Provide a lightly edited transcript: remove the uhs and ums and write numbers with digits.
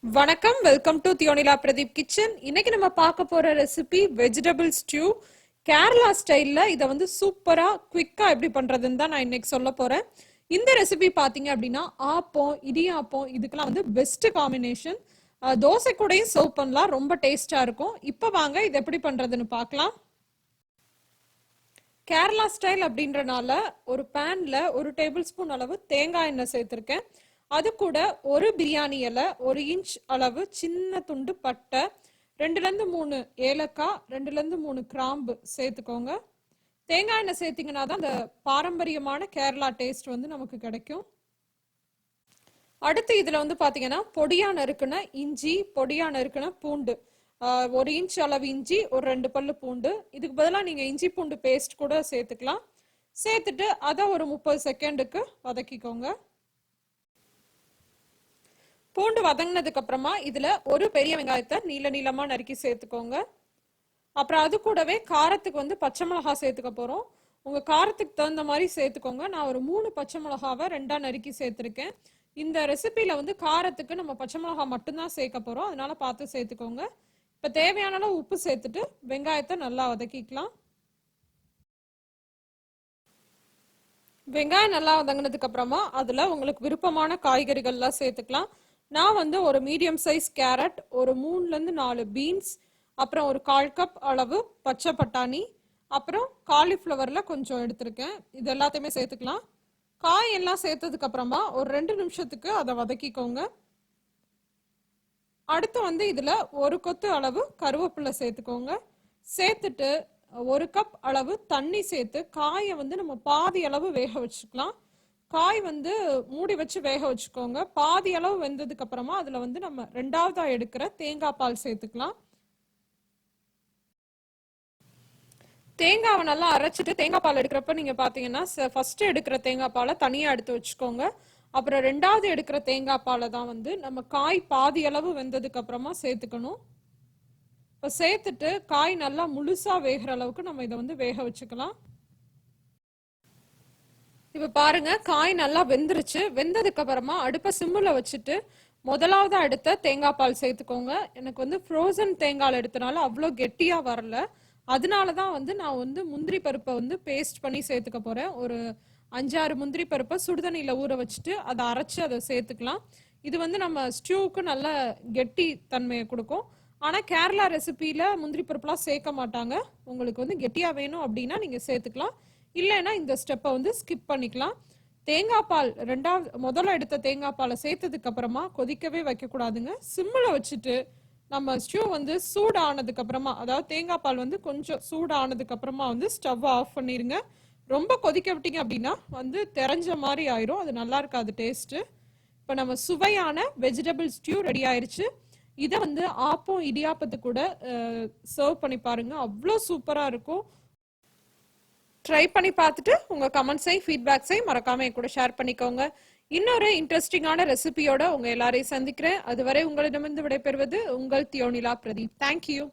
வணக்கம், welcome to தியோனிலாப்ரதீப் kitchen. இன்னைக்கு நம்ம பார்க்க போற ரெசிபி வெஜிடபிள் ஸ்டியூ. கேரளா ஸ்டைல்ல இதை வந்து சூப்பரா குவிக்கா எப்படி பண்றதுன்னு தான் நான் இன்னைக்கு சொல்ல போறேன். இந்த ரெசிபி பாத்தீங்க அப்படின்னா ஆப்பம், இடியாப்பம் இதுக்கெல்லாம் வந்து பெஸ்ட் காம்பினேஷன். தோசை கூடயும் சர்வ் பண்ணலாம், ரொம்ப டேஸ்டா இருக்கும். இப்ப வாங்க இது எப்படி பண்றதுன்னு பார்க்கலாம். கேரளா ஸ்டைல் அப்படின்றனால ஒரு பேன்ல 1 டேபிள் ஸ்பூன் அளவு தேங்காய் எண்ணெய் சேர்த்திருக்கேன். அது கூட ஒரு பிரியாணி இலை, 1 இன்ச் அளவு சின்ன துண்டு பட்டை, 2ல இருந்து 3 ஏலக்காய், 2ல இருந்து 3 கிராம்பு சேர்த்துக்கோங்க. தேங்காய் எண்ணெய் சேர்த்தீங்கன்னா தான் அந்த பாரம்பரியமான கேரளா டேஸ்ட் வந்து நமக்கு கிடைக்கும். அடுத்து இதுல வந்து பாத்தீங்கன்னா பொடியா நறுக்குன இஞ்சி, பொடியா நறுக்குன பூண்டு, 1 இன்ச் அளவு இஞ்சி, ஒரு 2 பல்லு பூண்டு. இதுக்கு பதிலாக நீங்க இஞ்சி பூண்டு பேஸ்ட் கூட சேர்த்துக்கலாம். சேர்த்துட்டு அதை ஒரு 30 செகண்டுக்கு வதக்கிக்கோங்க. பூண்டு வதங்கினதுக்கு அப்புறமா இதுல ஒரு பெரிய வெங்காயத்தை நீள நீளமா நறுக்கி சேர்த்துக்கோங்க. அப்புறம் அது கூடவே காரத்துக்கு வந்து பச்சை மிளகாய் சேர்த்துக்க போறோம். உங்க காரத்துக்கு தகுந்த மாதிரி சேர்த்துக்கோங்க. நான் ஒரு 3 பச்சை மிளகாவை 2ஆ நறுக்கி சேர்த்திருக்கேன். இந்த ரெசிபியில வந்து காரத்துக்கு நம்ம பச்சை மிளகாய் மட்டும்தான் சேர்க்க போறோம், அதனால பார்த்து சேர்த்துக்கோங்க. இப்ப தேவையான அளவு உப்பு சேர்த்துட்டு வெங்காயத்தை நல்லா வதக்கிக்கலாம். வெங்காயம் நல்லா வதங்கினதுக்கு அப்புறமா அதுல உங்களுக்கு விருப்பமான காய்கறிகள்லாம் சேர்த்துக்கலாம். நான் வந்து ஒரு மீடியம் சைஸ் கேரட், ஒரு 3ல இருந்து 4 பீன்ஸ், அப்புறம் ஒரு 1/4 கப் அளவு பச்சை பட்டாணி, அப்புறம் காலிஃப்ளவர்ல கொஞ்சம் எடுத்திருக்கேன். இது எல்லாத்தையுமே சேர்த்துக்கலாம். காய் எல்லாம் சேர்த்ததுக்கு அப்புறமா ஒரு 2 நிமிஷத்துக்கு அதை வதக்கிக்கோங்க. அடுத்து வந்து இதுல ஒரு கொத்து அளவு கருவேப்பிலை சேர்த்துக்கோங்க. சேர்த்துட்டு 1 கப் அளவு தண்ணி சேர்த்து காயை வந்து நம்ம பாதி அளவு வேக வச்சுக்கலாம். காய் வந்து மூடி வச்சு வேக வச்சுக்கோங்க. பாதி அளவு வெந்ததுக்கு அப்புறமா அதுல வந்து நம்ம 2ஆவதா எடுக்கிற தேங்காய் பால் சேர்த்துக்கலாம். தேங்காவை நல்லா அரைச்சிட்டு தேங்காய் பால் எடுக்கிறப்ப நீங்க பாத்தீங்கன்னா ஃபர்ஸ்ட் எடுக்கிற தேங்காய் பாலை தனியா எடுத்து வச்சுக்கோங்க. அப்புறம் 2ஆவது எடுக்கிற தேங்காய் பாலை தான் வந்து நம்ம காய் பாதி அளவு வெந்ததுக்கு அப்புறமா சேர்த்துக்கணும். இப்ப சேர்த்துட்டு காய் நல்லா முழுசா வேகிற அளவுக்கு நம்ம இதை வந்து வேக வச்சுக்கலாம். இப்ப பாருங்க, காய் நல்லா வெந்துருச்சு. வெந்ததுக்கு அப்புறமா அடுப்பை சிம்முல வச்சுட்டு முதலாவது அடுத்த தேங்காய் பால் சேர்த்துக்கோங்க. எனக்கு வந்து ஃப்ரோசன் தேங்காய் எடுத்தனால அவ்வளோ கெட்டியா வரல, அதனாலதான் வந்து நான் வந்து முந்திரி பருப்பை வந்து பேஸ்ட் பண்ணி சேர்த்துக்க போறேன். ஒரு 5-6 முந்திரி பருப்பை சுடுதண்ணியில ஊற வச்சுட்டு அதை அரைச்சு அதை சேர்த்துக்கலாம். இது வந்து நம்ம ஸ்டியூக்கு நல்ல கெட்டி தன்மையை கொடுக்கும். ஆனா கேரளா ரெசிபியில முந்திரி பருப்புலாம் சேர்க்க மாட்டாங்க. உங்களுக்கு வந்து கெட்டியா வேணும் அப்படின்னா நீங்க சேர்த்துக்கலாம், இல்லைன்னா இந்த ஸ்டெப்பை வந்து ஸ்கிப் பண்ணிக்கலாம். தேங்காய் பால் முதல்ல எடுத்த தேங்காய் பாலை சேர்த்ததுக்கு அப்புறமா கொதிக்கவே வைக்க கூடாதுங்க. சிம்மில் வச்சுட்டு நம்ம ஸ்டியூ வந்து சூடானதுக்கு அப்புறமா, அதாவது தேங்காய் பால் வந்து கொஞ்சம் சூடானதுக்கு அப்புறமா வந்து ஸ்டவ் ஆஃப் பண்ணிருங்க. ரொம்ப கொதிக்க விட்டீங்க அப்படின்னா வந்து தெரிஞ்ச மாதிரி ஆயிரும், அது நல்லா இருக்காது டேஸ்ட். இப்போ நம்ம சுவையான வெஜிடபிள் ஸ்டியூ ரெடி ஆயிருச்சு. இதை வந்து ஆப்பம், இடியாப்பத்து கூட சர்வ் பண்ணி பாருங்க, அவ்வளோ சூப்பரா இருக்கும். ட்ரை பண்ணி பார்த்துட்டு உங்க கமெண்ட்ஸையும் ஃபீட்பேக்ஸையும் மறக்காம என் கூட ஷேர் பண்ணிக்கோங்க. இன்னொரு இன்ட்ரெஸ்டிங்கான ரெசிபியோட உங்க எல்லாரையும் சந்திக்கிறேன். அதுவரை உங்களிடமிருந்து விடைபெறுவது உங்கள் தியோனிலா பிரதீப். தேங்க்யூ.